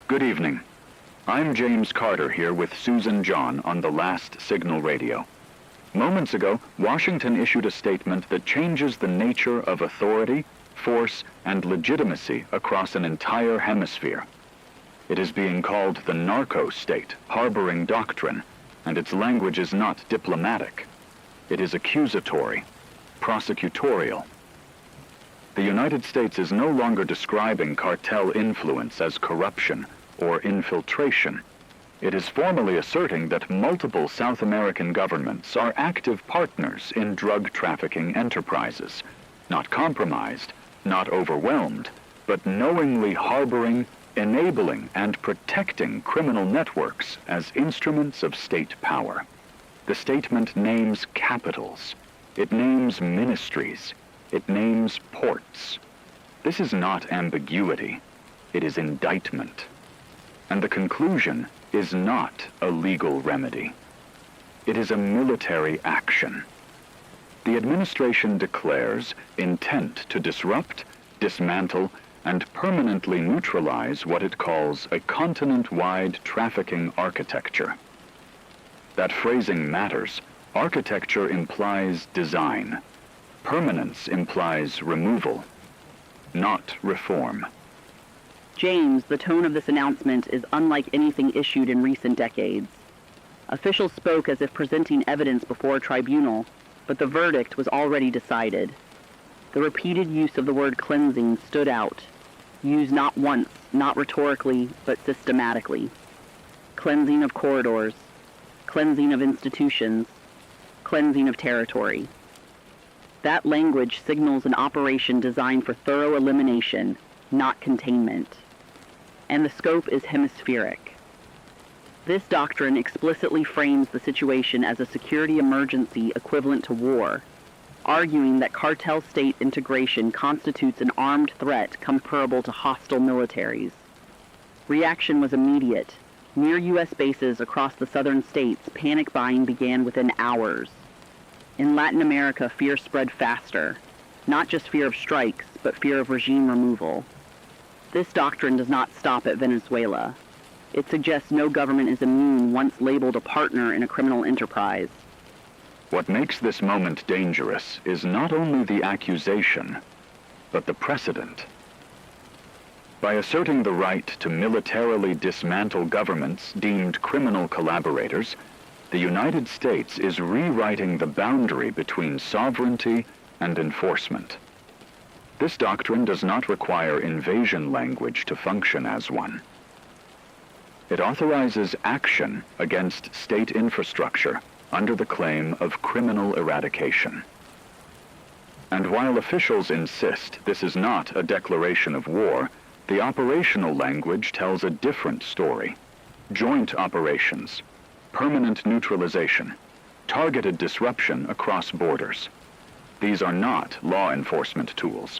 Good evening. I'm James Carter here with Susan John on the Last Signal Radio. Moments ago, Washington issued a statement that changes the nature of authority, force, and legitimacy across an entire hemisphere. It is being called the narco state, harboring doctrine, and its language is not diplomatic. It is accusatory, prosecutorial. The United States is no longer describing cartel influence as corruption or infiltration. It is formally asserting that multiple South American governments are active partners in drug trafficking enterprises, not compromised, not overwhelmed, but knowingly harboring, enabling, and protecting criminal networks as instruments of state power. The statement names capitals. It names ministries. It names ports. This is not ambiguity. It is indictment. And the conclusion is not a legal remedy. It is a military action. The administration declares intent to disrupt, dismantle, and permanently neutralize what it calls a continent-wide trafficking architecture. That phrasing matters. Architecture implies design. Permanence implies removal, not reform. James, the tone of this announcement is unlike anything issued in recent decades. Officials spoke as if presenting evidence before a tribunal, but the verdict was already decided. The repeated use of the word cleansing stood out, used not once, not rhetorically, but systematically. Cleansing of corridors, cleansing of institutions, cleansing of territory. That language signals an operation designed for thorough elimination, not containment. And the scope is hemispheric. This doctrine explicitly frames the situation as a security emergency equivalent to war, arguing that cartel state integration constitutes an armed threat comparable to hostile militaries. Reaction was immediate. Near U.S. bases across the southern states, panic buying began within hours. In Latin America, fear spread faster, not just fear of strikes, but fear of regime removal. This doctrine does not stop at Venezuela. It suggests no government is immune once labeled a partner in a criminal enterprise. What makes this moment dangerous is not only the accusation, but the precedent. By asserting the right to militarily dismantle governments deemed criminal collaborators, the United States is rewriting the boundary between sovereignty and enforcement. This doctrine does not require invasion language to function as one. It authorizes action against state infrastructure under the claim of criminal eradication. And while officials insist this is not a declaration of war, the operational language tells a different story. Joint operations, permanent neutralization, targeted disruption across borders. These are not law enforcement tools.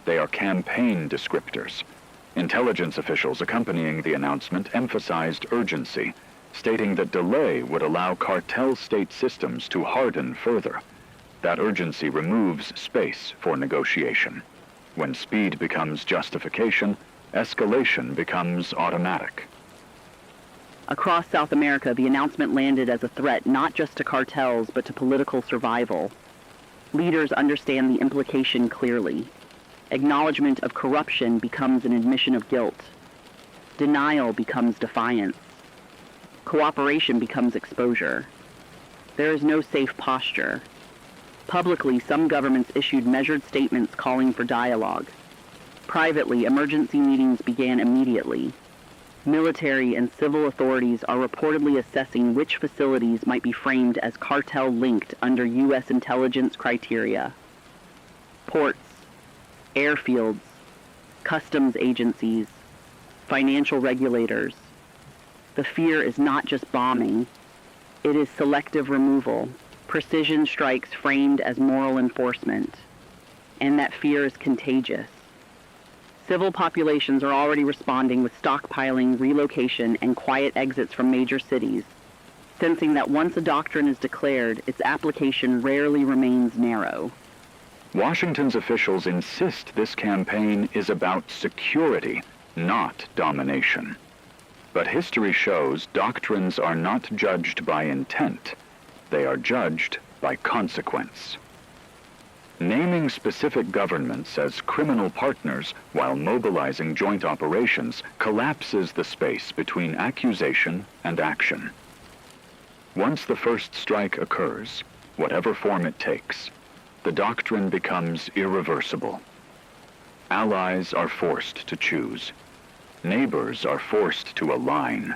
They are campaign descriptors. Intelligence officials accompanying the announcement emphasized urgency, stating that delay would allow cartel state systems to harden further. That urgency removes space for negotiation. When speed becomes justification, escalation becomes automatic. Across South America, the announcement landed as a threat not just to cartels, but to political survival. Leaders understand the implication clearly. Acknowledgement of corruption becomes an admission of guilt. Denial becomes defiance. Cooperation becomes exposure. There is no safe posture. Publicly, some governments issued measured statements calling for dialogue. Privately, emergency meetings began immediately. Military and civil authorities are reportedly assessing which facilities might be framed as cartel-linked under U.S. intelligence criteria. Ports, airfields, customs agencies, financial regulators. The fear is not just bombing. It is selective removal, precision strikes framed as moral enforcement. And that fear is contagious. Civil populations are already responding with stockpiling, relocation, and quiet exits from major cities, sensing that once a doctrine is declared, its application rarely remains narrow. Washington's officials insist this campaign is about security, not domination. But history shows doctrines are not judged by intent. They are judged by consequence. Naming specific governments as criminal partners while mobilizing joint operations collapses the space between accusation and action. Once the first strike occurs, whatever form it takes, the doctrine becomes irreversible. Allies are forced to choose. Neighbors are forced to align.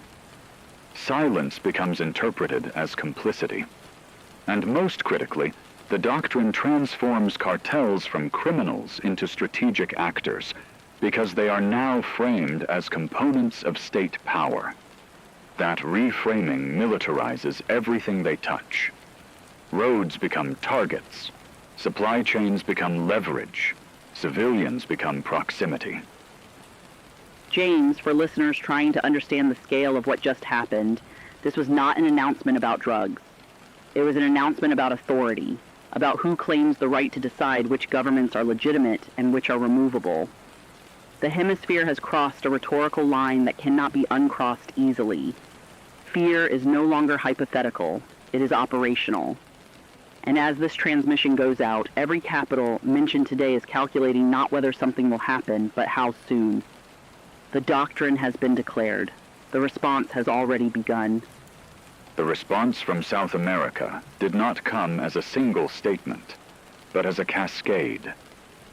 Silence becomes interpreted as complicity. And most critically, the doctrine transforms cartels from criminals into strategic actors because they are now framed as components of state power. That reframing militarizes everything they touch. Roads become targets. Supply chains become leverage. Civilians become proximity. James, for listeners trying to understand the scale of what just happened, this was not an announcement about drugs. It was an announcement about authority, about who claims the right to decide which governments are legitimate and which are removable. The hemisphere has crossed a rhetorical line that cannot be uncrossed easily. Fear is no longer hypothetical, it is operational. And as this transmission goes out, every capital mentioned today is calculating not whether something will happen, but how soon. The doctrine has been declared. The response has already begun. The response from South America did not come as a single statement, but as a cascade.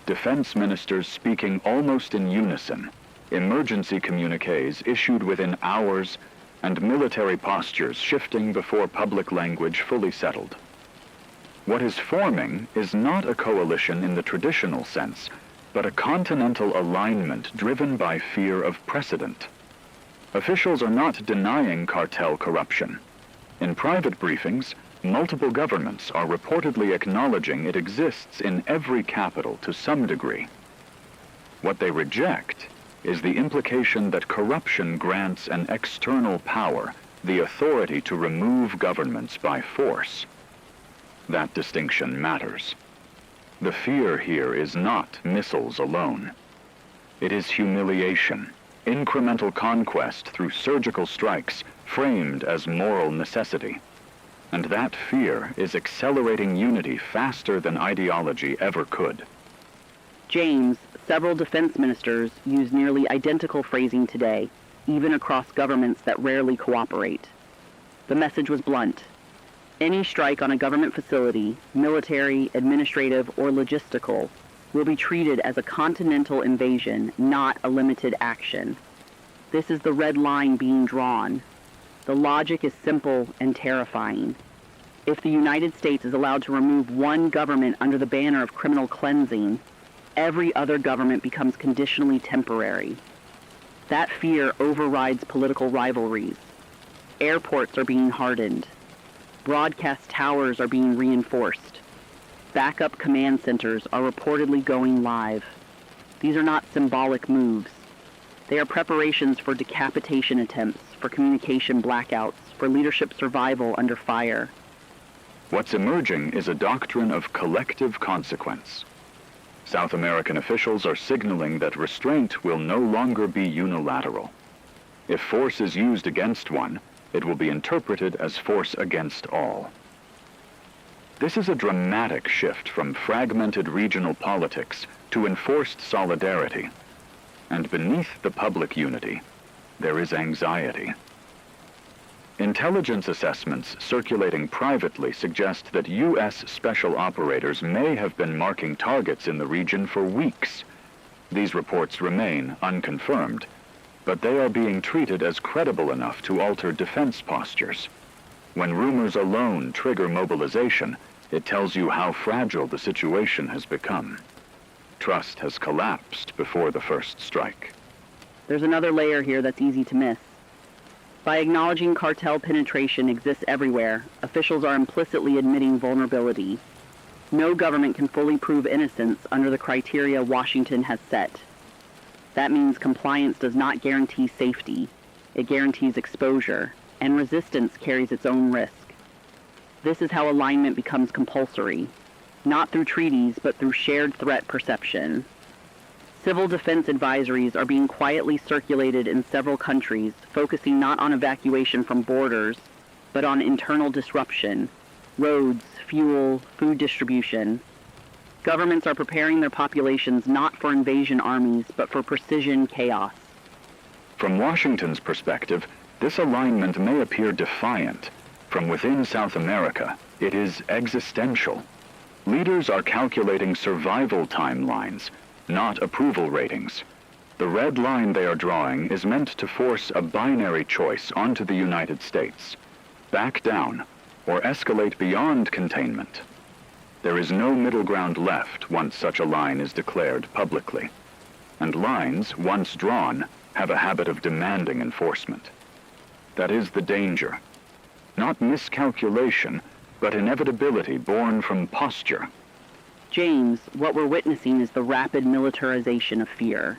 Defense ministers speaking almost in unison, emergency communiques issued within hours, and military postures shifting before public language fully settled. What is forming is not a coalition in the traditional sense, but a continental alignment driven by fear of precedent. Officials are not denying cartel corruption. In private briefings, multiple governments are reportedly acknowledging it exists in every capital to some degree. What they reject is the implication that corruption grants an external power the authority to remove governments by force. That distinction matters. The fear here is not missiles alone. It is humiliation, incremental conquest through surgical strikes framed as moral necessity. And that fear is accelerating unity faster than ideology ever could. James, several defense ministers use nearly identical phrasing today, even across governments that rarely cooperate. The message was blunt. Any strike on a government facility, military, administrative, or logistical, will be treated as a continental invasion, not a limited action. This is the red line being drawn. The logic is simple and terrifying. If the United States is allowed to remove one government under the banner of criminal cleansing, every other government becomes conditionally temporary. That fear overrides political rivalries. Airports are being hardened. Broadcast towers are being reinforced. Backup command centers are reportedly going live. These are not symbolic moves. They are preparations for decapitation attempts, for communication blackouts, for leadership survival under fire. What's emerging is a doctrine of collective consequence. South American officials are signaling that restraint will no longer be unilateral. If force is used against one, it will be interpreted as force against all. This is a dramatic shift from fragmented regional politics to enforced solidarity. And beneath the public unity, there is anxiety. Intelligence assessments circulating privately suggest that U.S. special operators may have been marking targets in the region for weeks. These reports remain unconfirmed, but they are being treated as credible enough to alter defense postures. When rumors alone trigger mobilization, it tells you how fragile the situation has become. Trust has collapsed before the first strike. There's another layer here that's easy to miss. By acknowledging cartel penetration exists everywhere, officials are implicitly admitting vulnerability. No government can fully prove innocence under the criteria Washington has set. That means compliance does not guarantee safety. It guarantees exposure, and resistance carries its own risk. This is how alignment becomes compulsory, not through treaties, but through shared threat perception. Civil defense advisories are being quietly circulated in several countries, focusing not on evacuation from borders, but on internal disruption, roads, fuel, food distribution. Governments are preparing their populations not for invasion armies, but for precision chaos. From Washington's perspective, this alignment may appear defiant. From within South America, it is existential. Leaders are calculating survival timelines, not approval ratings. The red line they are drawing is meant to force a binary choice onto the United States: back down or escalate beyond containment. There is no middle ground left once such a line is declared publicly. And lines, once drawn, have a habit of demanding enforcement. That is the danger. Not miscalculation, but inevitability born from posture. James, what we're witnessing is the rapid militarization of fear.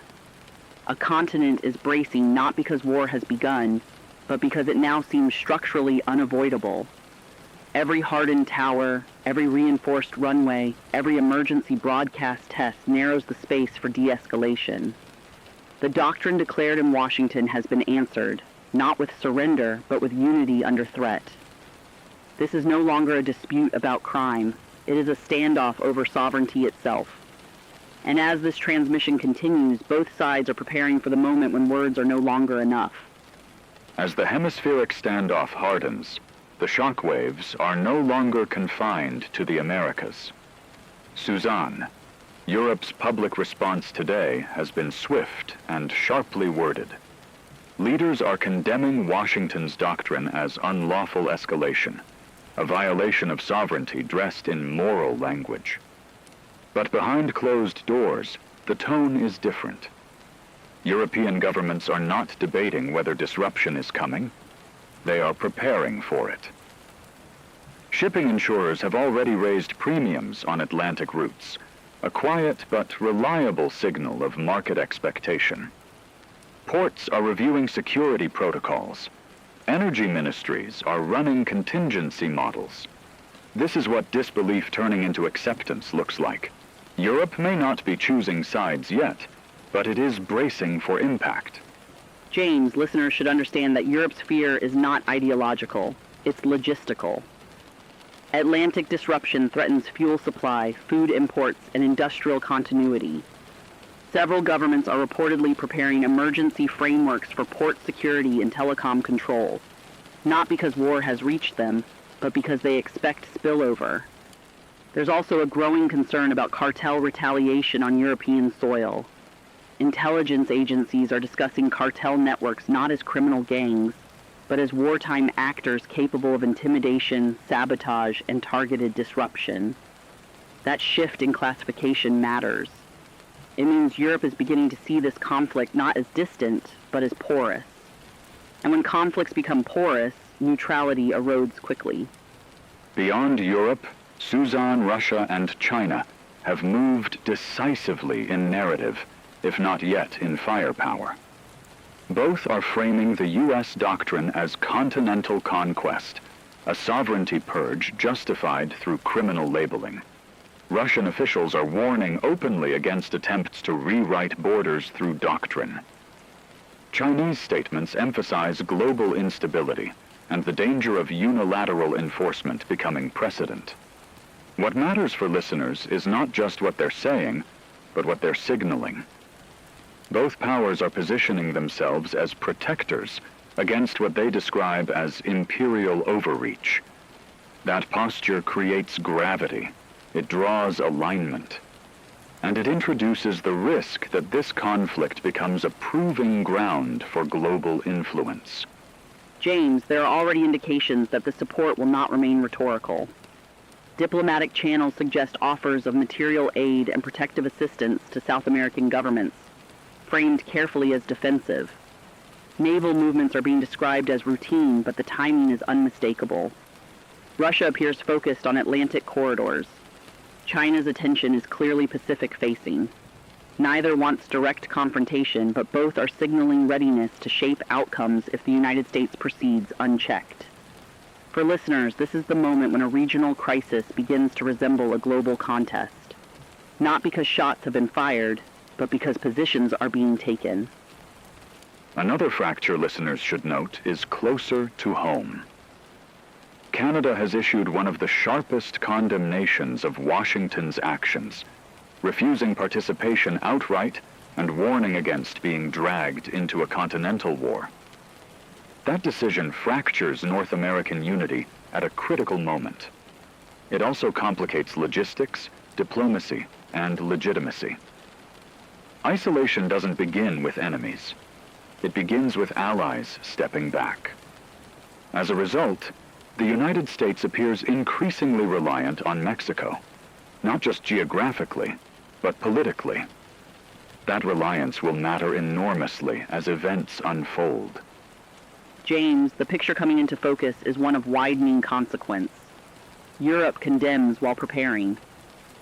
A continent is bracing not because war has begun, but because it now seems structurally unavoidable. Every hardened tower, every reinforced runway, every emergency broadcast test narrows the space for de-escalation. The doctrine declared in Washington has been answered, not with surrender, but with unity under threat. This is no longer a dispute about crime. It is a standoff over sovereignty itself. And as this transmission continues, both sides are preparing for the moment when words are no longer enough. As the hemispheric standoff hardens, the shock waves are no longer confined to the Americas. Suzanne, Europe's public response today has been swift and sharply worded. Leaders are condemning Washington's doctrine as unlawful escalation, a violation of sovereignty dressed in moral language. But behind closed doors, the tone is different. European governments are not debating whether disruption is coming. They are preparing for it. Shipping insurers have already raised premiums on Atlantic routes, a quiet but reliable signal of market expectation. Ports are reviewing security protocols. Energy ministries are running contingency models. This is what disbelief turning into acceptance looks like. Europe may not be choosing sides yet, but it is bracing for impact. James, listeners should understand that Europe's fear is not ideological, it's logistical. Atlantic disruption threatens fuel supply, food imports, and industrial continuity. Several governments are reportedly preparing emergency frameworks for port security and telecom control, not because war has reached them, but because they expect spillover. There's also a growing concern about cartel retaliation on European soil. Intelligence agencies are discussing cartel networks not as criminal gangs, but as wartime actors capable of intimidation, sabotage, and targeted disruption. That shift in classification matters. It means Europe is beginning to see this conflict not as distant, but as porous. And when conflicts become porous, neutrality erodes quickly. Beyond Europe, Suzanne, Russia, and China have moved decisively in narrative, if not yet in firepower. Both are framing the U.S. doctrine as continental conquest, a sovereignty purge justified through criminal labeling. Russian officials are warning openly against attempts to rewrite borders through doctrine. Chinese statements emphasize global instability and the danger of unilateral enforcement becoming precedent. What matters for listeners is not just what they're saying, but what they're signaling. Both powers are positioning themselves as protectors against what they describe as imperial overreach. That posture creates gravity. It draws alignment. And it introduces the risk that this conflict becomes a proving ground for global influence. James, there are already indications that the support will not remain rhetorical. Diplomatic channels suggest offers of material aid and protective assistance to South American governments, framed carefully as defensive. Naval movements are being described as routine, but the timing is unmistakable. Russia appears focused on Atlantic corridors. China's attention is clearly Pacific-facing. Neither wants direct confrontation, but both are signaling readiness to shape outcomes if the United States proceeds unchecked. For listeners, this is the moment when a regional crisis begins to resemble a global contest. Not because shots have been fired, but because positions are being taken. Another fracture listeners should note is closer to home. Canada has issued one of the sharpest condemnations of Washington's actions, refusing participation outright and warning against being dragged into a continental war. That decision fractures North American unity at a critical moment. It also complicates logistics, diplomacy, and legitimacy. Isolation doesn't begin with enemies. It begins with allies stepping back. As a result, the United States appears increasingly reliant on Mexico, not just geographically, but politically. That reliance will matter enormously as events unfold. James, the picture coming into focus is one of widening consequence. Europe condemns while preparing.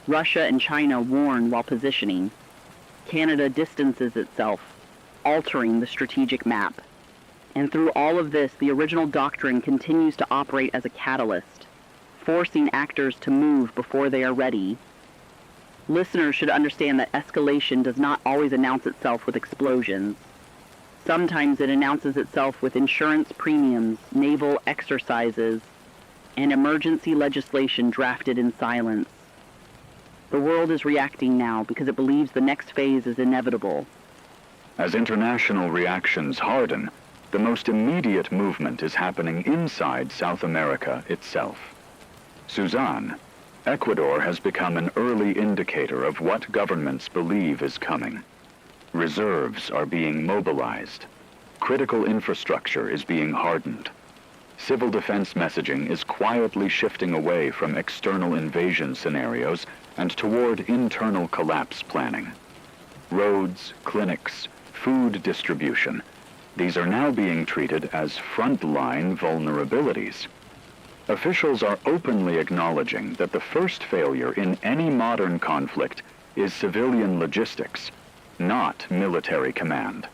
Russia and China warn while positioning. Canada distances itself, altering the strategic map. And through all of this, the original doctrine continues to operate as a catalyst, forcing actors to move before they are ready. Listeners should understand that escalation does not always announce itself with explosions. Sometimes it announces itself with insurance premiums, naval exercises, and emergency legislation drafted in silence. The world is reacting now because it believes the next phase is inevitable. As international reactions harden, the most immediate movement is happening inside South America itself. Suzanne, Ecuador has become an early indicator of what governments believe is coming. Reserves are being mobilized. Critical infrastructure is being hardened. Civil defense messaging is quietly shifting away from external invasion scenarios and toward internal collapse planning. Roads, clinics, food distribution, these are now being treated as frontline vulnerabilities. Officials are openly acknowledging that the first failure in any modern conflict is civilian logistics, not military command.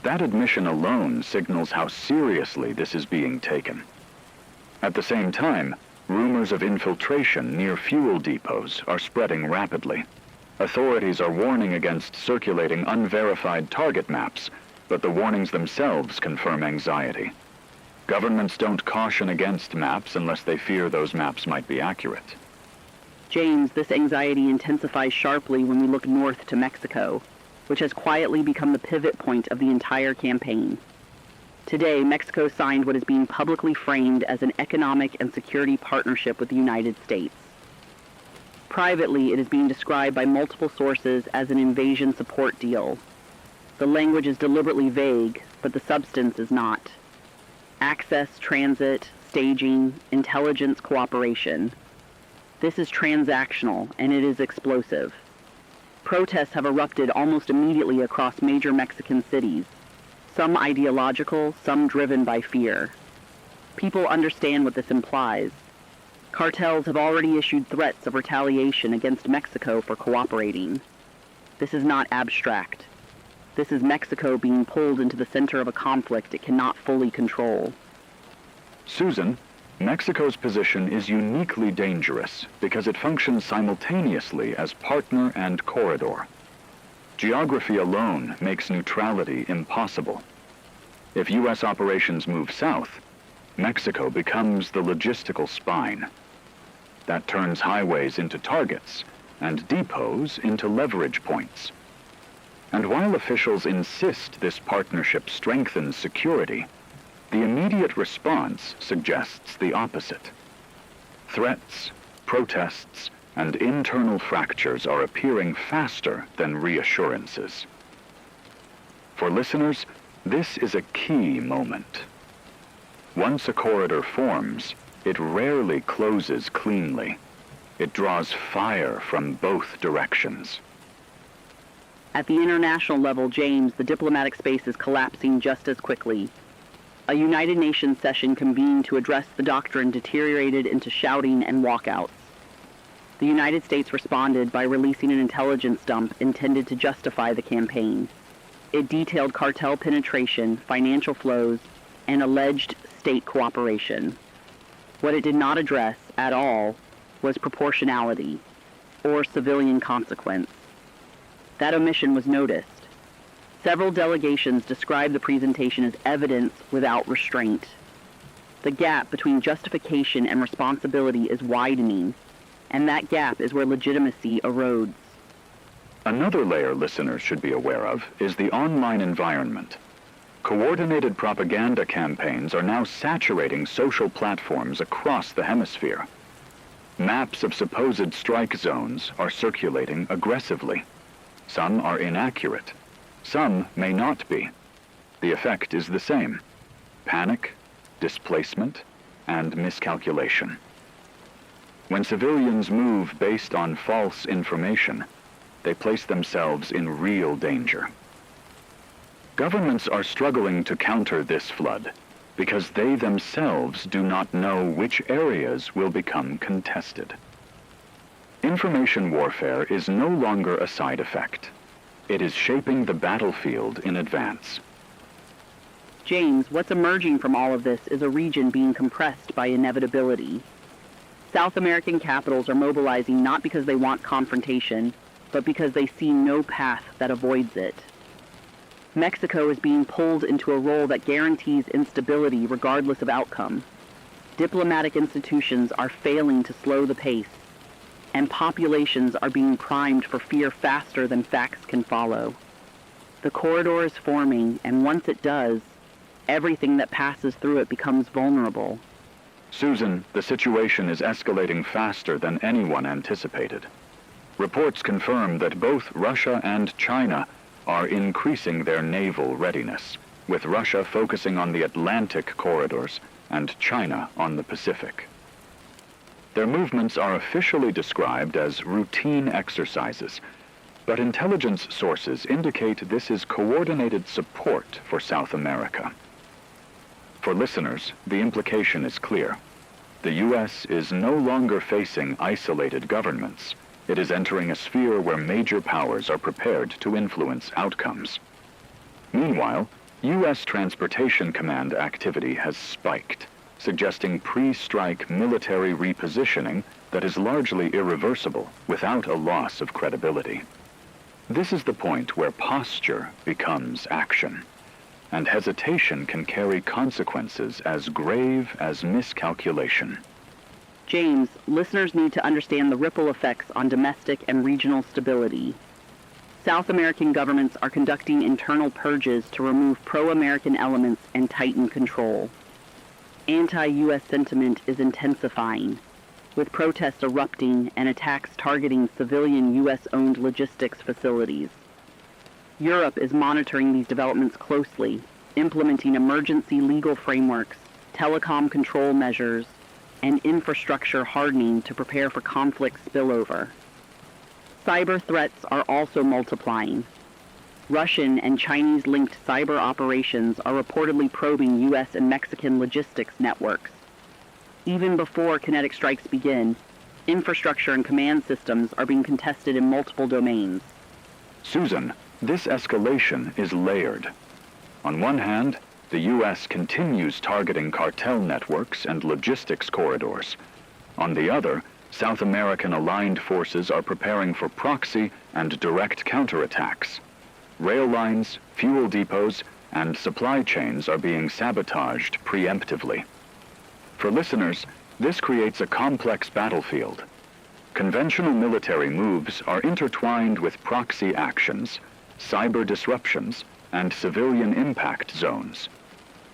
That admission alone signals how seriously this is being taken. At the same time, rumors of infiltration near fuel depots are spreading rapidly. Authorities are warning against circulating unverified target maps, but the warnings themselves confirm anxiety. Governments don't caution against maps unless they fear those maps might be accurate. James, this anxiety intensifies sharply when we look north to Mexico, which has quietly become the pivot point of the entire campaign. Today, Mexico signed what is being publicly framed as an economic and security partnership with the United States. Privately, it is being described by multiple sources as an invasion support deal. The language is deliberately vague, but the substance is not. Access, transit, staging, intelligence cooperation. This is transactional, and it is explosive. Protests have erupted almost immediately across major Mexican cities, some ideological, some driven by fear. People understand what this implies. Cartels have already issued threats of retaliation against Mexico for cooperating. This is not abstract. This is Mexico being pulled into the center of a conflict it cannot fully control. Susan, Mexico's position is uniquely dangerous because it functions simultaneously as partner and corridor. Geography alone makes neutrality impossible. If U.S. operations move south, Mexico becomes the logistical spine. That turns highways into targets and depots into leverage points. And while officials insist this partnership strengthens security, the immediate response suggests the opposite. Threats, protests, and internal fractures are appearing faster than reassurances. For listeners, this is a key moment. Once a corridor forms, it rarely closes cleanly. It draws fire from both directions. At the international level, James, the diplomatic space is collapsing just as quickly. A United Nations session convened to address the doctrine deteriorated into shouting and walkouts. The United States responded by releasing an intelligence dump intended to justify the campaign. It detailed cartel penetration, financial flows, and alleged state cooperation. What it did not address at all was proportionality or civilian consequence. That omission was noticed. Several delegations described the presentation as evidence without restraint. The gap between justification and responsibility is widening, and that gap is where legitimacy erodes. Another layer listeners should be aware of is the online environment. Coordinated propaganda campaigns are now saturating social platforms across the hemisphere. Maps of supposed strike zones are circulating aggressively. Some are inaccurate. Some may not be. The effect is the same: panic, displacement, and miscalculation. When civilians move based on false information, they place themselves in real danger. Governments are struggling to counter this flood because they themselves do not know which areas will become contested. Information warfare is no longer a side effect. It is shaping the battlefield in advance. James, what's emerging from all of this is a region being compressed by inevitability. South American capitals are mobilizing not because they want confrontation, but because they see no path that avoids it. Mexico is being pulled into a role that guarantees instability regardless of outcome. Diplomatic institutions are failing to slow the pace, and populations are being primed for fear faster than facts can follow. The corridor is forming, and once it does, everything that passes through it becomes vulnerable. Susan, the situation is escalating faster than anyone anticipated. Reports confirm that both Russia and China are increasing their naval readiness, with Russia focusing on the Atlantic corridors and China on the Pacific. Their movements are officially described as routine exercises, but intelligence sources indicate this is coordinated support for South America. For listeners, the implication is clear. The U.S. is no longer facing isolated governments. It is entering a sphere where major powers are prepared to influence outcomes. Meanwhile, U.S. Transportation Command activity has spiked, suggesting pre-strike military repositioning that is largely irreversible without a loss of credibility. This is the point where posture becomes action, and hesitation can carry consequences as grave as miscalculation. James, listeners need to understand the ripple effects on domestic and regional stability. South American governments are conducting internal purges to remove pro-American elements and tighten control. Anti-U.S. sentiment is intensifying, with protests erupting and attacks targeting civilian U.S.-owned logistics facilities. Europe is monitoring these developments closely, implementing emergency legal frameworks, telecom control measures, and infrastructure hardening to prepare for conflict spillover. Cyber threats are also multiplying. Russian and Chinese-linked cyber operations are reportedly probing U.S. and Mexican logistics networks. Even before kinetic strikes begin, infrastructure and command systems are being contested in multiple domains. Susan, this escalation is layered. On one hand, the U.S. continues targeting cartel networks and logistics corridors. On the other, South American aligned forces are preparing for proxy and direct counterattacks. Rail lines, fuel depots, and supply chains are being sabotaged preemptively. For listeners, this creates a complex battlefield. Conventional military moves are intertwined with proxy actions, cyber disruptions, and civilian impact zones.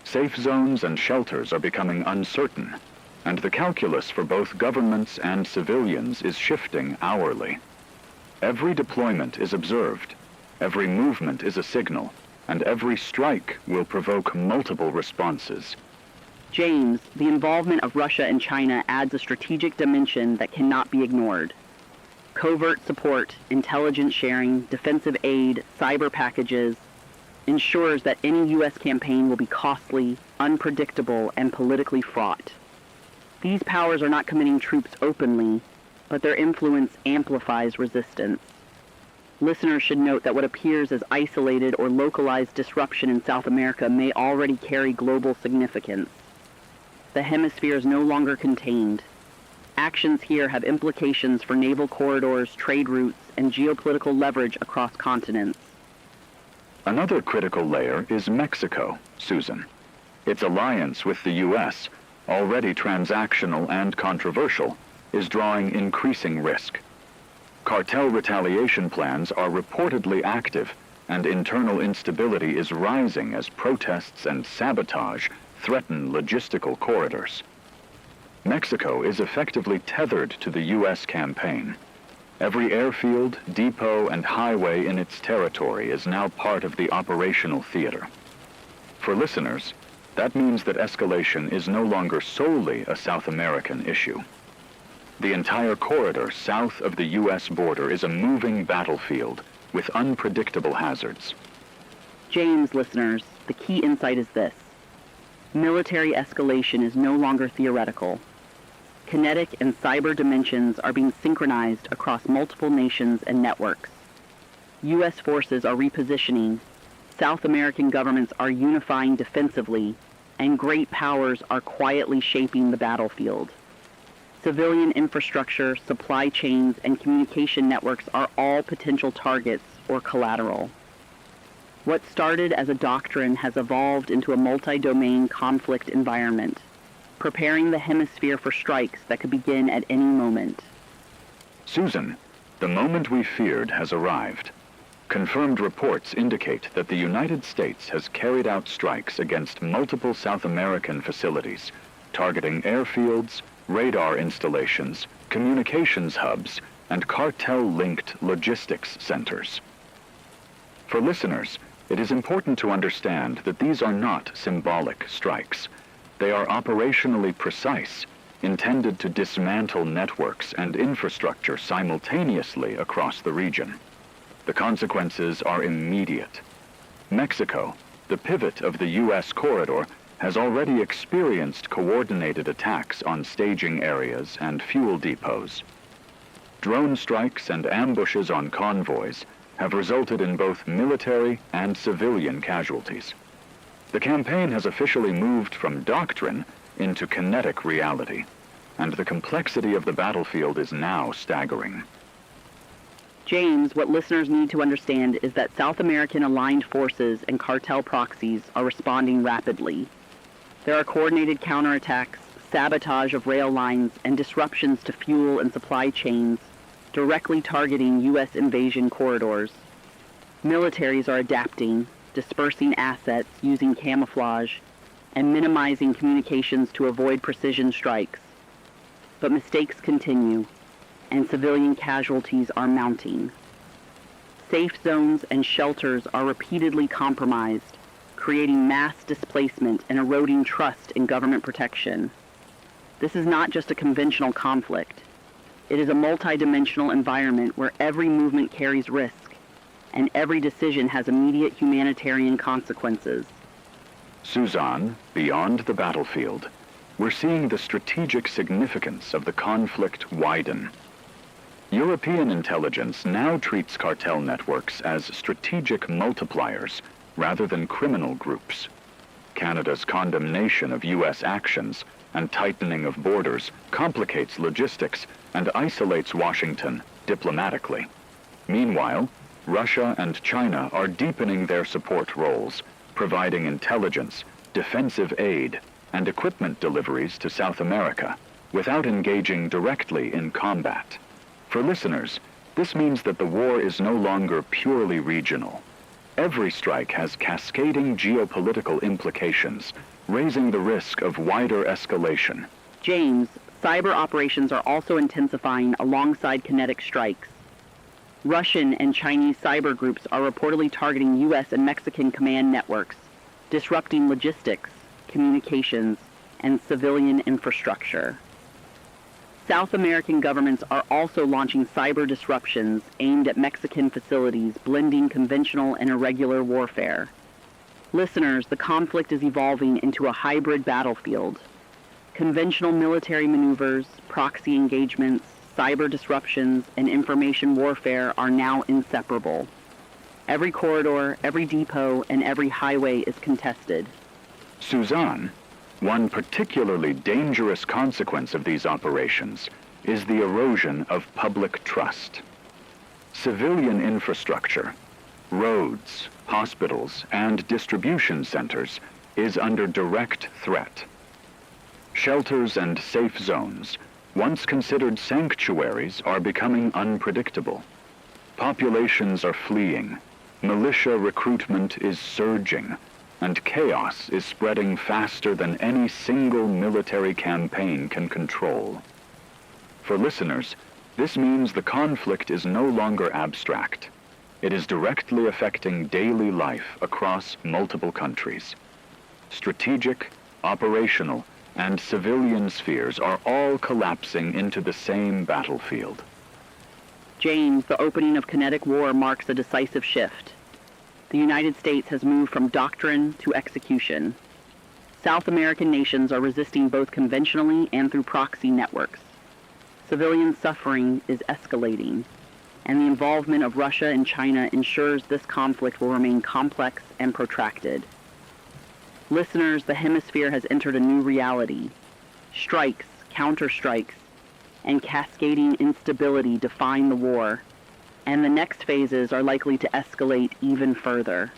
Safe zones and shelters are becoming uncertain, and the calculus for both governments and civilians is shifting hourly. Every deployment is observed, every movement is a signal, and every strike will provoke multiple responses. James, the involvement of Russia and China adds a strategic dimension that cannot be ignored. Covert support, intelligence sharing, defensive aid, cyber packages, ensures that any U.S. campaign will be costly, unpredictable, and politically fraught. These powers are not committing troops openly, but their influence amplifies resistance. Listeners should note that what appears as isolated or localized disruption in South America may already carry global significance. The hemisphere is no longer contained. Actions here have implications for naval corridors, trade routes, and geopolitical leverage across continents. Another critical layer is Mexico, Susan. Its alliance with the U.S., already transactional and controversial, is drawing increasing risk. Cartel retaliation plans are reportedly active, and internal instability is rising as protests and sabotage threaten logistical corridors. Mexico is effectively tethered to the U.S. campaign. Every airfield, depot, and highway in its territory is now part of the operational theater. For listeners, that means that escalation is no longer solely a South American issue. The entire corridor south of the U.S. border is a moving battlefield with unpredictable hazards. James, listeners, the key insight is this. Military escalation is no longer theoretical. Kinetic and cyber dimensions are being synchronized across multiple nations and networks. U.S. forces are repositioning, South American governments are unifying defensively, and great powers are quietly shaping the battlefield. Civilian infrastructure, supply chains, and communication networks are all potential targets or collateral. What started as a doctrine has evolved into a multi-domain conflict environment, preparing the hemisphere for strikes that could begin at any moment. Susan, the moment we feared has arrived. Confirmed reports indicate that the United States has carried out strikes against multiple South American facilities, targeting airfields, radar installations, communications hubs, and cartel-linked logistics centers. For listeners, it is important to understand that these are not symbolic strikes. They are operationally precise, intended to dismantle networks and infrastructure simultaneously across the region. The consequences are immediate. Mexico, the pivot of the U.S. corridor, has already experienced coordinated attacks on staging areas and fuel depots. Drone strikes and ambushes on convoys have resulted in both military and civilian casualties. The campaign has officially moved from doctrine into kinetic reality, and the complexity of the battlefield is now staggering. James, what listeners need to understand is that South American aligned forces and cartel proxies are responding rapidly. There are coordinated counterattacks, sabotage of rail lines, and disruptions to fuel and supply chains directly targeting U.S. invasion corridors. Militaries are adapting, dispersing assets using camouflage, and minimizing communications to avoid precision strikes. But mistakes continue, and civilian casualties are mounting. Safe zones and shelters are repeatedly compromised, creating mass displacement and eroding trust in government protection. This is not just a conventional conflict. It is a multidimensional environment where every movement carries risk, and every decision has immediate humanitarian consequences. Susan, beyond the battlefield, we're seeing the strategic significance of the conflict widen. European intelligence now treats cartel networks as strategic multipliers rather than criminal groups. Canada's condemnation of U.S. actions and tightening of borders complicates logistics and isolates Washington diplomatically. Meanwhile, Russia and China are deepening their support roles, providing intelligence, defensive aid, and equipment deliveries to South America without engaging directly in combat. For listeners, this means that the war is no longer purely regional. Every strike has cascading geopolitical implications, raising the risk of wider escalation. James, cyber operations are also intensifying alongside kinetic strikes. Russian and Chinese cyber groups are reportedly targeting U.S. and Mexican command networks, disrupting logistics, communications, and civilian infrastructure. South American governments are also launching cyber disruptions aimed at Mexican facilities, blending conventional and irregular warfare. Listeners, the conflict is evolving into a hybrid battlefield. Conventional military maneuvers, proxy engagements, cyber disruptions, and information warfare are now inseparable. Every corridor, every depot, and every highway is contested. Susan, one particularly dangerous consequence of these operations is the erosion of public trust. Civilian infrastructure, roads, hospitals, and distribution centers is under direct threat. Shelters and safe zones, once considered sanctuaries, are becoming unpredictable. Populations are fleeing, militia recruitment is surging, and chaos is spreading faster than any single military campaign can control. For listeners, this means the conflict is no longer abstract. It is directly affecting daily life across multiple countries. Strategic, operational, and civilian spheres are all collapsing into the same battlefield. James, the opening of kinetic war marks a decisive shift. The United States has moved from doctrine to execution. South American nations are resisting both conventionally and through proxy networks. Civilian suffering is escalating, and the involvement of Russia and China ensures this conflict will remain complex and protracted. Listeners, the hemisphere has entered a new reality. Strikes, counterstrikes, and cascading instability define the war, and the next phases are likely to escalate even further.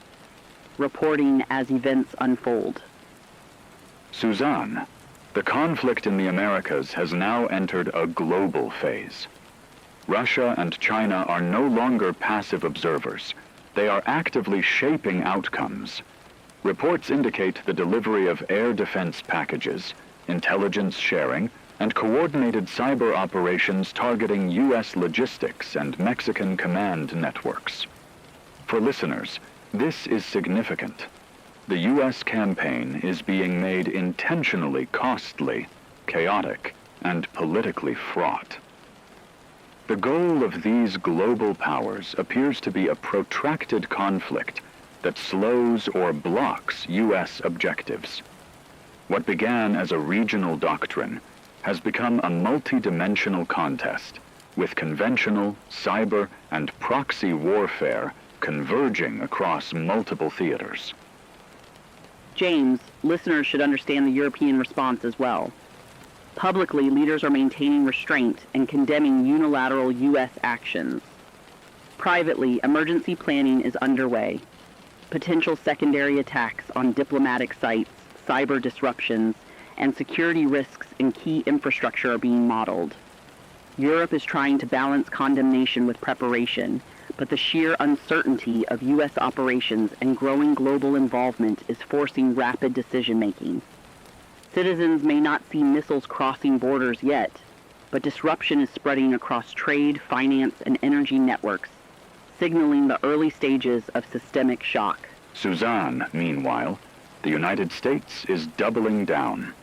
Reporting as events unfold. Suzanne, the conflict in the Americas has now entered a global phase. Russia and China are no longer passive observers. They are actively shaping outcomes. Reports indicate the delivery of air defense packages, intelligence sharing, and coordinated cyber operations targeting U.S. logistics and Mexican command networks. For listeners, this is significant. The U.S. campaign is being made intentionally costly, chaotic, and politically fraught. The goal of these global powers appears to be a protracted conflict that slows or blocks U.S. objectives. What began as a regional doctrine has become a multi-dimensional contest, with conventional, cyber, and proxy warfare converging across multiple theaters. James, listeners should understand the European response as well. Publicly, leaders are maintaining restraint and condemning unilateral U.S. actions. Privately, emergency planning is underway. Potential secondary attacks on diplomatic sites, cyber disruptions, and security risks in key infrastructure are being modeled. Europe is trying to balance condemnation with preparation, but the sheer uncertainty of U.S. operations and growing global involvement is forcing rapid decision-making. Citizens may not see missiles crossing borders yet, but disruption is spreading across trade, finance, and energy networks, signaling the early stages of systemic shock. Suzanne, meanwhile, the United States is doubling down.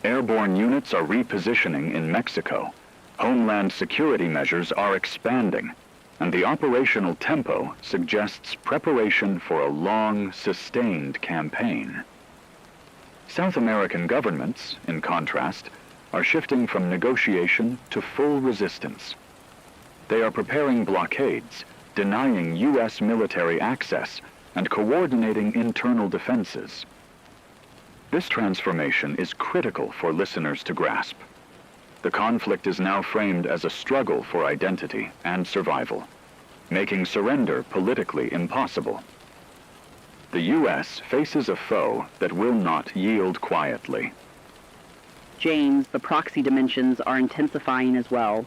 Airborne units are repositioning in Mexico. Homeland security measures are expanding, and the operational tempo suggests preparation for a long, sustained campaign. South American governments, in contrast, are shifting from negotiation to full resistance. They are preparing blockades, denying U.S. military access, and coordinating internal defenses. This transformation is critical for listeners to grasp. The conflict is now framed as a struggle for identity and survival, making surrender politically impossible. The U.S. faces a foe that will not yield quietly. James, the proxy dimensions are intensifying as well.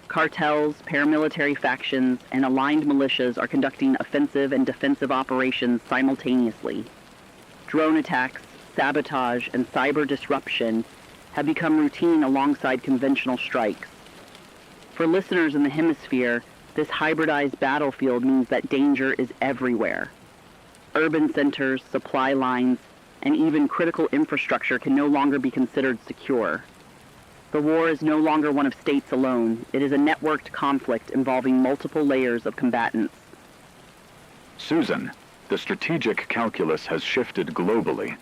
Cartels, paramilitary factions, and aligned militias are conducting offensive and defensive operations simultaneously. Drone attacks, sabotage, and cyber disruption have become routine alongside conventional strikes. For listeners in the hemisphere, this hybridized battlefield means that danger is everywhere. Urban centers, supply lines, and even critical infrastructure can no longer be considered secure. The war is no longer one of states alone. It is a networked conflict involving multiple layers of combatants. Susan, the strategic calculus has shifted globally.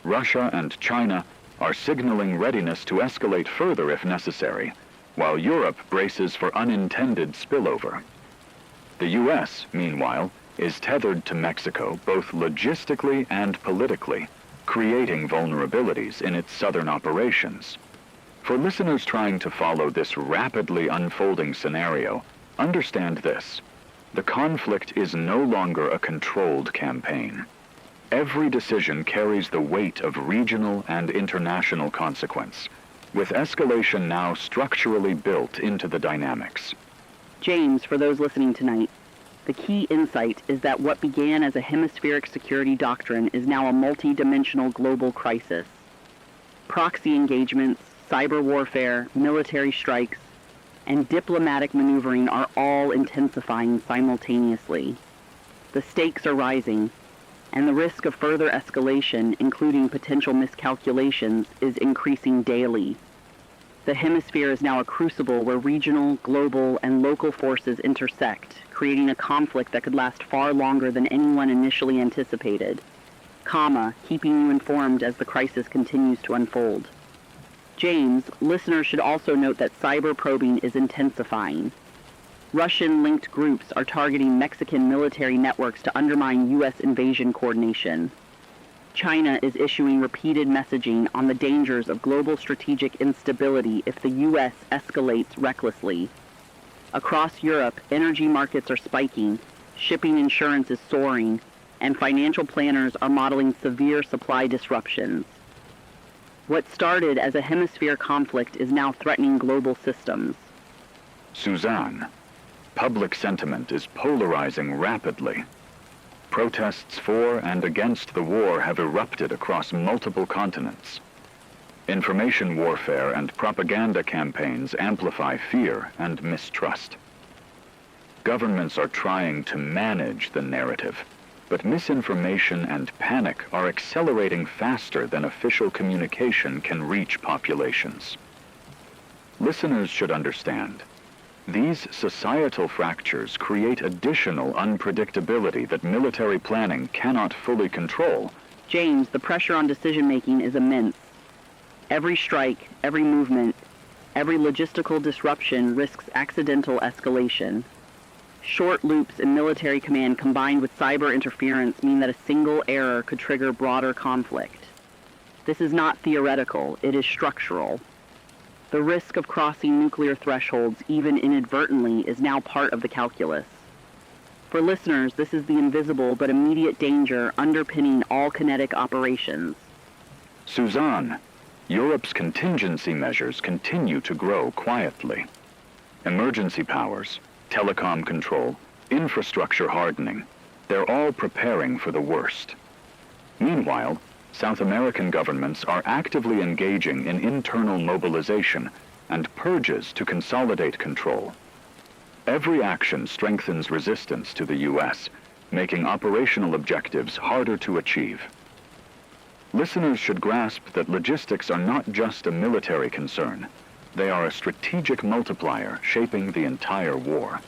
Russia and China are signaling readiness to escalate further if necessary, while Europe braces for unintended spillover. The U.S., meanwhile, is tethered to Mexico both logistically and politically, creating vulnerabilities in its southern operations. For listeners trying to follow this rapidly unfolding scenario, understand this. The conflict is no longer a controlled campaign. Every decision carries the weight of regional and international consequence, with escalation now structurally built into the dynamics. James, for those listening tonight, the key insight is that what began as a hemispheric security doctrine is now a multi-dimensional global crisis. Proxy engagements, cyber warfare, military strikes, and diplomatic maneuvering are all intensifying simultaneously. The stakes are rising, and the risk of further escalation, including potential miscalculations, is increasing daily. The hemisphere is now a crucible where regional, global, and local forces intersect, creating a conflict that could last far longer than anyone initially anticipated. Keeping you informed as the crisis continues to unfold. James, listeners should also note that cyber probing is intensifying. Russian-linked groups are targeting Mexican military networks to undermine U.S. invasion coordination. China is issuing repeated messaging on the dangers of global strategic instability if the U.S. escalates recklessly. Across Europe, energy markets are spiking, shipping insurance is soaring, and financial planners are modeling severe supply disruptions. What started as a hemisphere conflict is now threatening global systems. Suzanne, public sentiment is polarizing rapidly. Protests for and against the war have erupted across multiple continents. Information warfare and propaganda campaigns amplify fear and mistrust. Governments are trying to manage the narrative, but misinformation and panic are accelerating faster than official communication can reach populations. Listeners should understand, these societal fractures create additional unpredictability that military planning cannot fully control. James, the pressure on decision-making is immense. Every strike, every movement, every logistical disruption risks accidental escalation. Short loops in military command combined with cyber interference mean that a single error could trigger broader conflict. This is not theoretical, it is structural. The risk of crossing nuclear thresholds, even inadvertently, is now part of the calculus. For listeners, this is the invisible but immediate danger underpinning all kinetic operations. Suzanne, Europe's contingency measures continue to grow quietly. Emergency powers, telecom control, infrastructure hardening, they're all preparing for the worst. Meanwhile, South American governments are actively engaging in internal mobilization and purges to consolidate control. Every action strengthens resistance to the U.S., making operational objectives harder to achieve. Listeners should grasp that logistics are not just a military concern. They are a strategic multiplier shaping the entire war.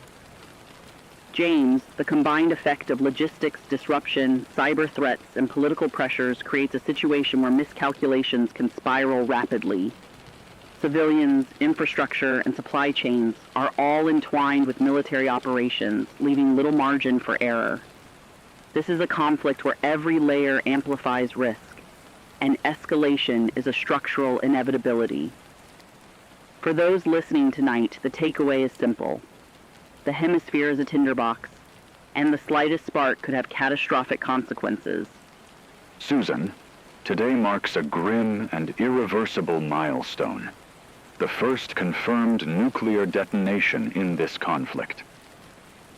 James, the combined effect of logistics disruption, cyber threats, and political pressures creates a situation where miscalculations can spiral rapidly. Civilians, infrastructure, and supply chains are all entwined with military operations, leaving little margin for error. This is a conflict where every layer amplifies risk, and escalation is a structural inevitability. For those listening tonight, the takeaway is simple. The hemisphere is a tinderbox, and the slightest spark could have catastrophic consequences. Susan, today marks a grim and irreversible milestone. The first confirmed nuclear detonation in this conflict.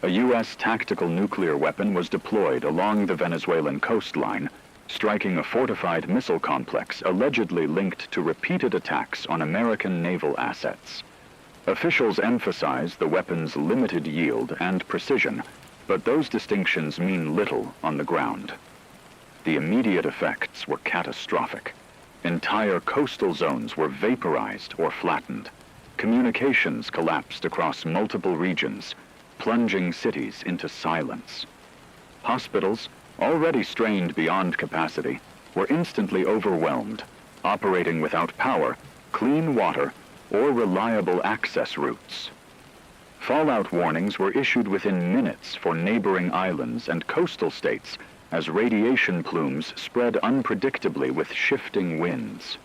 A U.S. tactical nuclear weapon was deployed along the Venezuelan coastline, striking a fortified missile complex allegedly linked to repeated attacks on American naval assets. Officials emphasize the weapon's limited yield and precision, but those distinctions mean little on the ground. The immediate effects were catastrophic. Entire coastal zones were vaporized or flattened. Communications collapsed across multiple regions, plunging cities into silence. Hospitals, already strained beyond capacity, were instantly overwhelmed, operating without power, clean water, or reliable access routes. Fallout warnings were issued within minutes for neighboring islands and coastal states as radiation plumes spread unpredictably with shifting winds.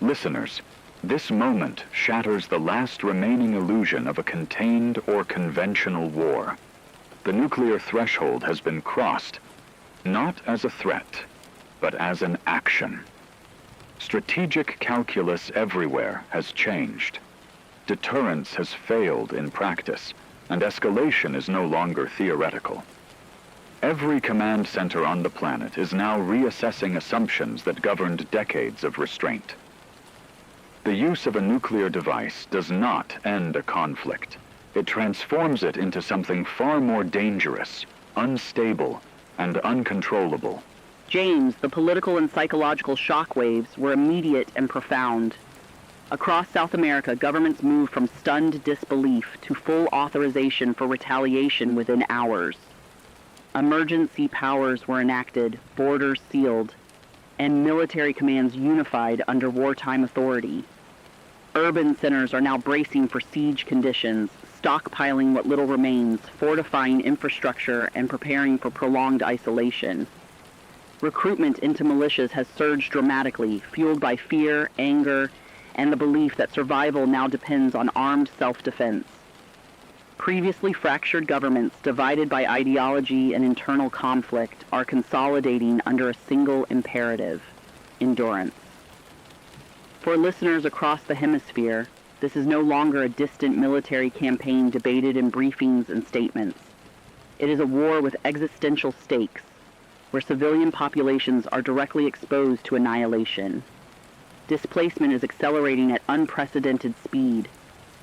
Listeners, This moment shatters the last remaining illusion of a contained or conventional war. The nuclear threshold has been crossed, not as a threat, but as an action. Strategic calculus everywhere has changed. Deterrence has failed in practice, and escalation is no longer theoretical. Every command center on the planet is now reassessing assumptions that governed decades of restraint. The use of a nuclear device does not end a conflict. It transforms it into something far more dangerous, unstable, and uncontrollable. James, the political and psychological shockwaves were immediate and profound. Across South America, governments moved from stunned disbelief to full authorization for retaliation within hours. Emergency powers were enacted, borders sealed, and military commands unified under wartime authority. Urban centers are now bracing for siege conditions, stockpiling what little remains, fortifying infrastructure, and preparing for prolonged isolation. Recruitment into militias has surged dramatically, fueled by fear, anger, and the belief that survival now depends on armed self-defense. Previously fractured governments, divided by ideology and internal conflict, are consolidating under a single imperative: endurance. For listeners across the hemisphere, this is no longer a distant military campaign debated in briefings and statements. It is a war with existential stakes, where civilian populations are directly exposed to annihilation. Displacement is accelerating at unprecedented speed.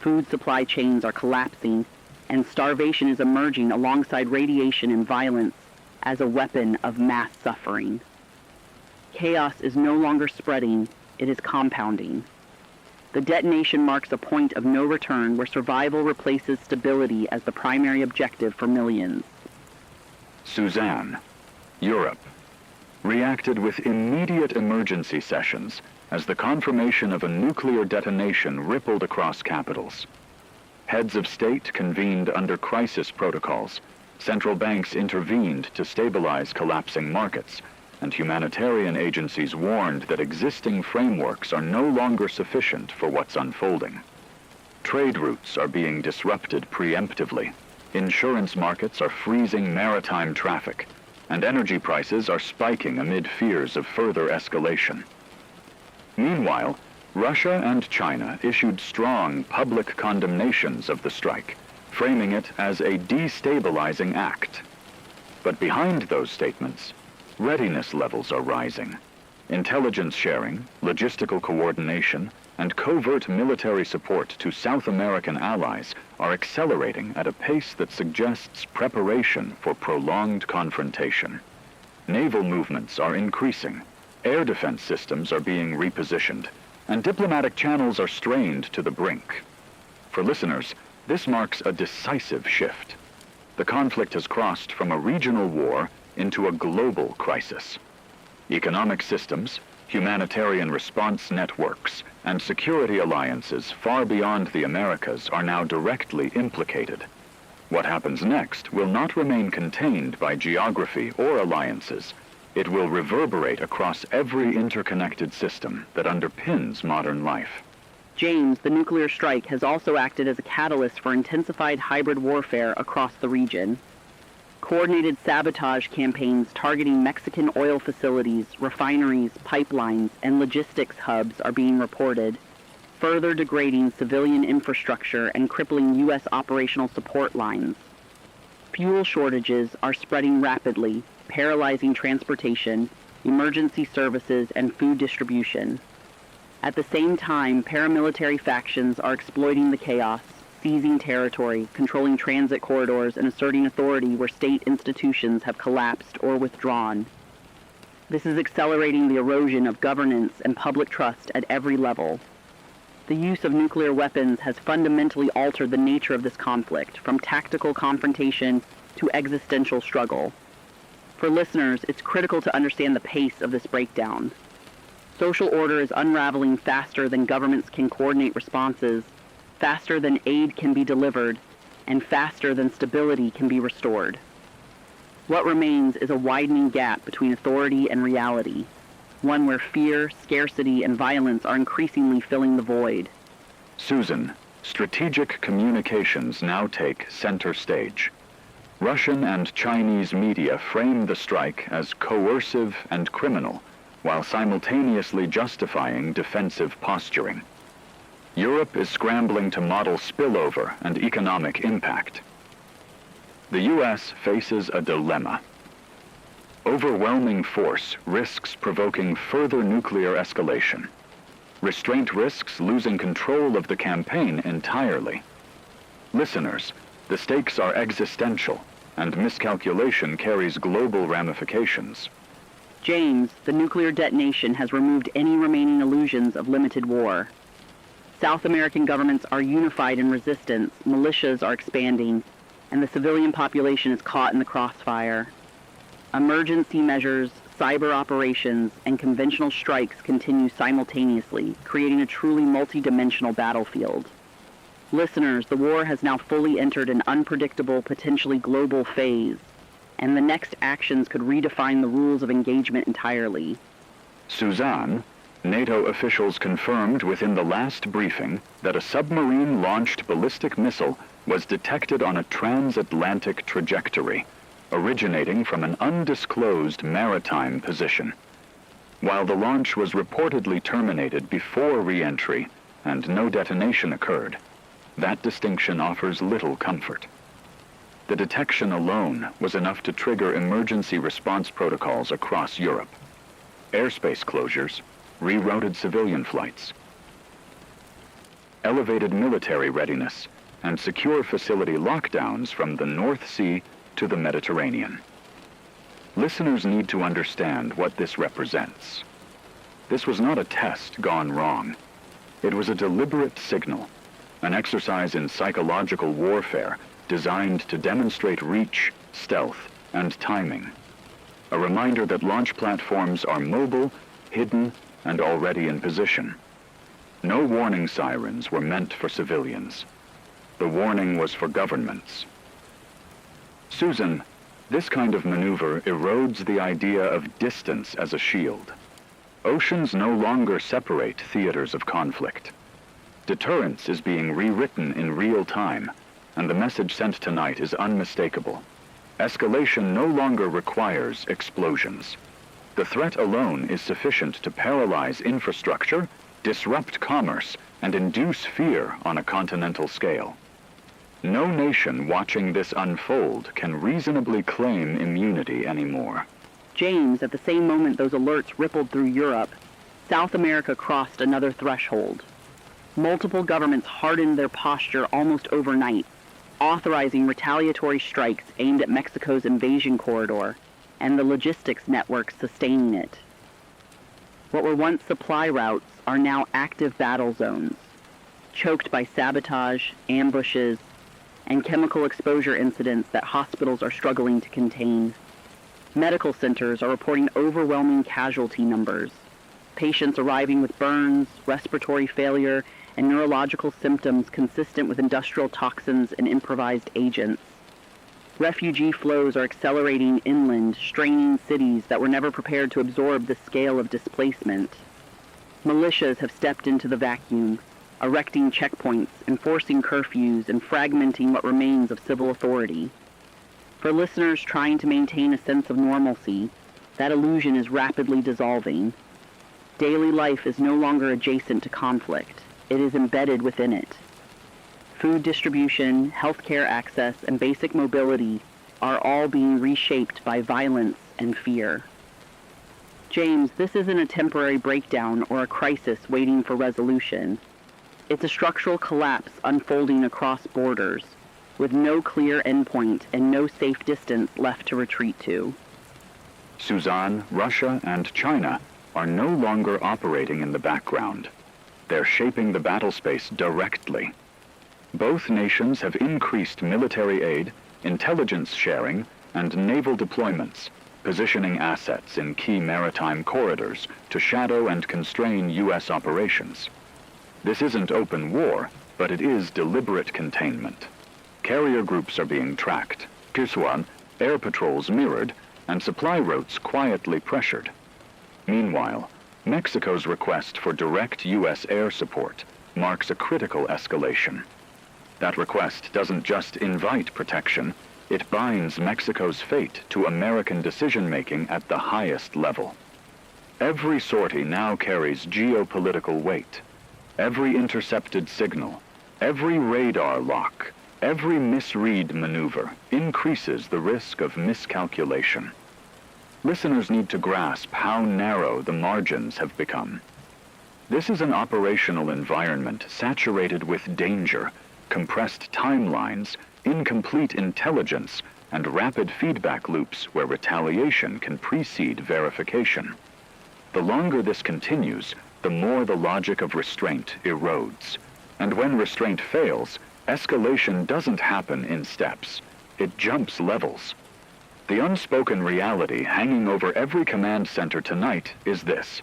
Food supply chains are collapsing, and starvation is emerging alongside radiation and violence as a weapon of mass suffering. Chaos is no longer spreading, it is compounding. The detonation marks a point of no return where survival replaces stability as the primary objective for millions. Suzanne, Europe, reacted with immediate emergency sessions as the confirmation of a nuclear detonation rippled across capitals. Heads of state convened under crisis protocols, central banks intervened to stabilize collapsing markets, and humanitarian agencies warned that existing frameworks are no longer sufficient for what's unfolding. Trade routes are being disrupted preemptively. Insurance markets are freezing maritime traffic, and energy prices are spiking amid fears of further escalation. Meanwhile, Russia and China issued strong public condemnations of the strike, framing it as a destabilizing act. But behind those statements, readiness levels are rising. Intelligence sharing, logistical coordination, and covert military support to South American allies are accelerating at a pace that suggests preparation for prolonged confrontation. Naval movements are increasing, air defense systems are being repositioned, and diplomatic channels are strained to the brink. For listeners, this marks a decisive shift. The conflict has crossed from a regional war into a global crisis. Economic systems, humanitarian response networks, and security alliances far beyond the Americas are now directly implicated. What happens next will not remain contained by geography or alliances. It will reverberate across every interconnected system that underpins modern life. James, the nuclear strike has also acted as a catalyst for intensified hybrid warfare across the region. Coordinated sabotage campaigns targeting Mexican oil facilities, refineries, pipelines, and logistics hubs are being reported, further degrading civilian infrastructure and crippling U.S. operational support lines. Fuel shortages are spreading rapidly, paralyzing transportation, emergency services, and food distribution. At the same time, paramilitary factions are exploiting the chaos, seizing territory, controlling transit corridors, and asserting authority where state institutions have collapsed or withdrawn. This is accelerating the erosion of governance and public trust at every level. The use of nuclear weapons has fundamentally altered the nature of this conflict, from tactical confrontation to existential struggle. For listeners, it's critical to understand the pace of this breakdown. Social order is unraveling faster than governments can coordinate responses, faster than aid can be delivered, and faster than stability can be restored. What remains is a widening gap between authority and reality. one where fear, scarcity, and violence are increasingly filling the void. Susan, strategic communications now take center stage. Russian and Chinese media frame the strike as coercive and criminal, while simultaneously justifying defensive posturing. Europe is scrambling to model spillover and economic impact. The U.S. faces a dilemma. Overwhelming force risks provoking further nuclear escalation. Restraint risks losing control of the campaign entirely. Listeners, the stakes are existential, and miscalculation carries global ramifications. James, the nuclear detonation has removed any remaining illusions of limited war. South American governments are unified in resistance, militias are expanding, and the civilian population is caught in the crossfire. Emergency measures, cyber operations, and conventional strikes continue simultaneously, creating a truly multi-dimensional battlefield. Listeners, the war has now fully entered an unpredictable, potentially global phase, and the next actions could redefine the rules of engagement entirely. Suzanne, NATO officials confirmed within the last briefing that a submarine-launched ballistic missile was detected on a transatlantic trajectory, originating from an undisclosed maritime position. While the launch was reportedly terminated before re-entry and no detonation occurred, that distinction offers little comfort. The detection alone was enough to trigger emergency response protocols across Europe. Airspace closures, rerouted civilian flights, elevated military readiness, and secure facility lockdowns from the North Sea to the Mediterranean. Listeners need to understand what this represents. This was not a test gone wrong. It was a deliberate signal, an exercise in psychological warfare designed to demonstrate reach, stealth, and timing. A reminder that launch platforms are mobile, hidden, and already in position. No warning sirens were meant for civilians. The warning was for governments. Susan, this kind of maneuver erodes the idea of distance as a shield. Oceans no longer separate theaters of conflict. Deterrence is being rewritten in real time, and the message sent tonight is unmistakable. Escalation no longer requires explosions. The threat alone is sufficient to paralyze infrastructure, disrupt commerce, and induce fear on a continental scale. No nation watching this unfold can reasonably claim immunity anymore. James, at the same moment those alerts rippled through Europe, South America crossed another threshold. Multiple governments hardened their posture almost overnight, authorizing retaliatory strikes aimed at Mexico's invasion corridor and the logistics network sustaining it. What were once supply routes are now active battle zones, choked by sabotage, ambushes, and chemical exposure incidents that hospitals are struggling to contain. Medical centers are reporting overwhelming casualty numbers, patients arriving with burns, respiratory failure, and neurological symptoms consistent with industrial toxins and improvised agents. Refugee flows are accelerating inland, straining cities that were never prepared to absorb the scale of displacement. Militias have stepped into the vacuum, erecting checkpoints, enforcing curfews, and fragmenting what remains of civil authority. For listeners trying to maintain a sense of normalcy, that illusion is rapidly dissolving. Daily life is no longer adjacent to conflict. It is embedded within it. Food distribution, healthcare access, and basic mobility are all being reshaped by violence and fear. James, this isn't a temporary breakdown or a crisis waiting for resolution. It's a structural collapse unfolding across borders, with no clear endpoint and no safe distance left to retreat to. Suzanne, Russia, and China are no longer operating in the background. They're shaping the battle space directly. Both nations have increased military aid, intelligence sharing, and naval deployments, positioning assets in key maritime corridors to shadow and constrain U.S. operations. This isn't open war, but it is deliberate containment. Carrier groups are being tracked, Q1, air patrols mirrored, and supply routes quietly pressured. Meanwhile, Mexico's request for direct U.S. air support marks a critical escalation. That request doesn't just invite protection, it binds Mexico's fate to American decision-making at the highest level. Every sortie now carries geopolitical weight. Every intercepted signal, every radar lock, every misread maneuver increases the risk of miscalculation. Listeners need to grasp how narrow the margins have become. This is an operational environment saturated with danger, compressed timelines, incomplete intelligence, and rapid feedback loops where retaliation can precede verification. The longer this continues, the more the logic of restraint erodes. And when restraint fails, escalation doesn't happen in steps. It jumps levels. The unspoken reality hanging over every command center tonight is this.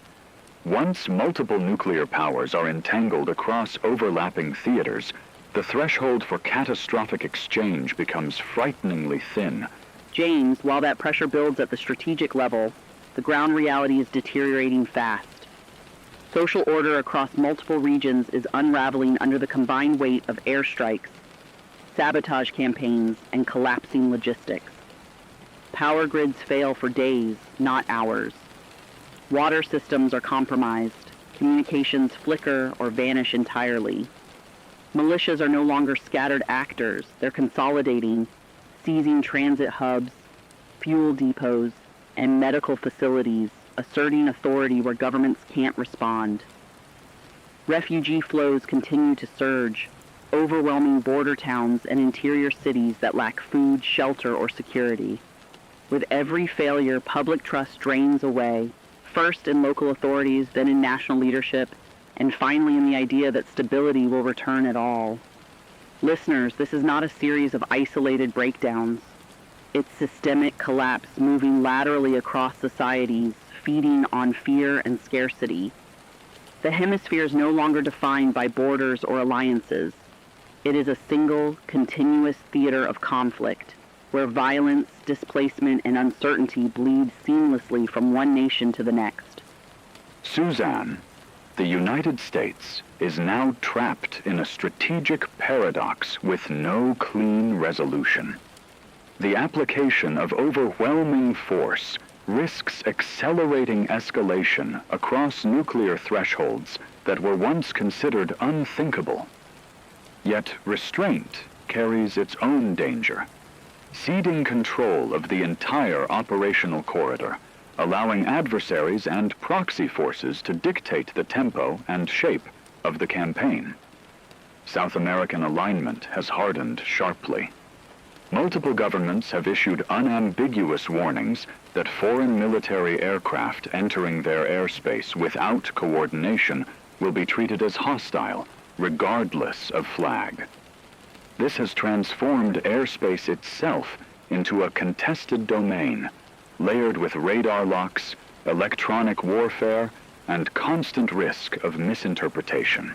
Once multiple nuclear powers are entangled across overlapping theaters, the threshold for catastrophic exchange becomes frighteningly thin. James, while that pressure builds at the strategic level, the ground reality is deteriorating fast. Social order across multiple regions is unraveling under the combined weight of airstrikes, sabotage campaigns, and collapsing logistics. Power grids fail for days, not hours. Water systems are compromised. Communications flicker or vanish entirely. Militias are no longer scattered actors. They're consolidating, seizing transit hubs, fuel depots, and medical facilities, asserting authority where governments can't respond. Refugee flows continue to surge, overwhelming border towns and interior cities that lack food, shelter, or security. With every failure, public trust drains away, first in local authorities, then in national leadership, and finally in the idea that stability will return at all. Listeners, this is not a series of isolated breakdowns. It's systemic collapse moving laterally across societies, feeding on fear and scarcity. The hemisphere is no longer defined by borders or alliances. It is a single, continuous theater of conflict, where violence, displacement, and uncertainty bleed seamlessly from one nation to the next. Suzanne, the United States is now trapped in a strategic paradox with no clean resolution. The application of overwhelming force risks accelerating escalation across nuclear thresholds that were once considered unthinkable. Yet restraint carries its own danger, ceding control of the entire operational corridor, allowing adversaries and proxy forces to dictate the tempo and shape of the campaign. South American alignment has hardened sharply. Multiple governments have issued unambiguous warnings that foreign military aircraft entering their airspace without coordination will be treated as hostile, regardless of flag. This has transformed airspace itself into a contested domain, layered with radar locks, electronic warfare, and constant risk of misinterpretation.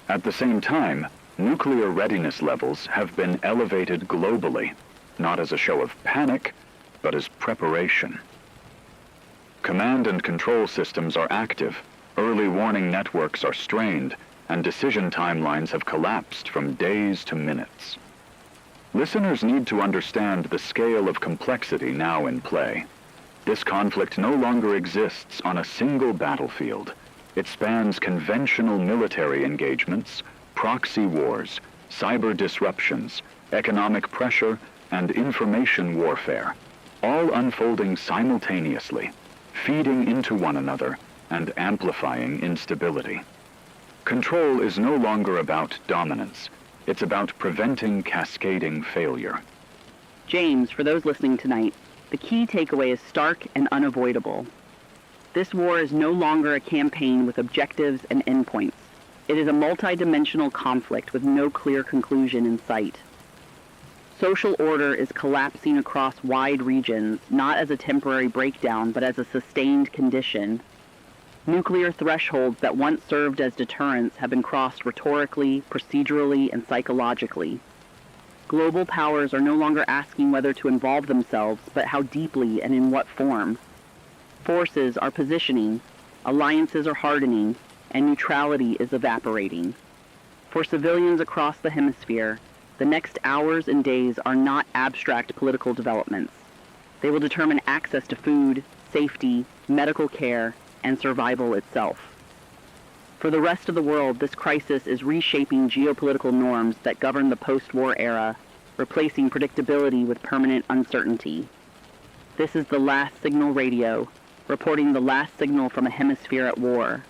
At the same time, nuclear readiness levels have been elevated globally, not as a show of panic, but as preparation. Command and control systems are active, early warning networks are strained, and decision timelines have collapsed from days to minutes. Listeners need to understand the scale of complexity now in play. This conflict no longer exists on a single battlefield. It spans conventional military engagements, proxy wars, cyber disruptions, economic pressure, and information warfare, all unfolding simultaneously, feeding into one another and amplifying instability. Control is no longer about dominance. It's about preventing cascading failure. James, for those listening tonight, the key takeaway is stark and unavoidable. This war is no longer a campaign with objectives and endpoints. It is a multi-dimensional conflict with no clear conclusion in sight. Social order is collapsing across wide regions, not as a temporary breakdown, but as a sustained condition. Nuclear thresholds that once served as deterrents have been crossed rhetorically, procedurally, and psychologically. Global powers are no longer asking whether to involve themselves, but how deeply and in what form. Forces are positioning, Alliances are hardening, and neutrality is evaporating. For civilians across the hemisphere, the next hours and days are not abstract political developments. They will determine access to food, safety, medical care, and survival itself. For the rest of the world, this crisis is reshaping geopolitical norms that govern the post-war era, replacing predictability with permanent uncertainty. This is the Last Signal Radio, reporting the last signal from a hemisphere at war.